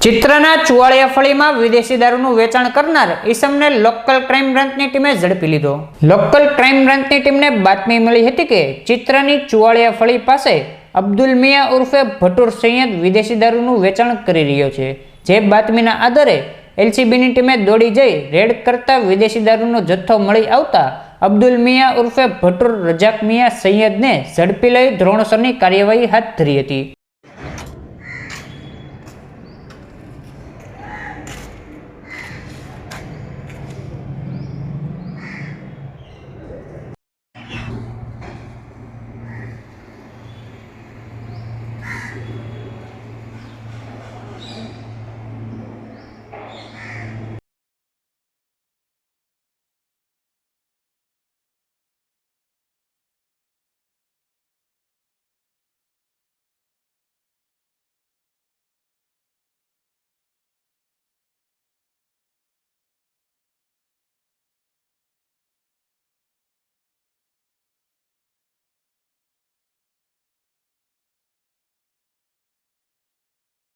ચિત્રના ચુવાળિયા ફળીમાં વિદેશી દારૂનું વેચાણ કરનાર ઈસમને લોકલ ક્રાઇમ બ્રાન્ચની ટીમે ઝડપી લીધો. લોકલ ક્રાઇમ બ્રાન્ચની ટીમને બાતમી મળી હતી કે ચિત્રની ચુવાળિયા ફળી પાસે અબ્દુલ મિયા ઉર્ફે ભટુર સૈયદ વિદેશી દારૂનું વેચાણ કરી રહ્યો છે. જે બાતમીના આધારે એલસીબીની ટીમે દોડી જઈ રેડ કરતા વિદેશી દારૂનો જથ્થો મળી આવતા અબ્દુલ મિયા ઉર્ફે ભટુર રજાક મિયા સૈયદને ઝડપી લઈ ધોરણસરની કાર્યવાહી હાથ ધરી હતી.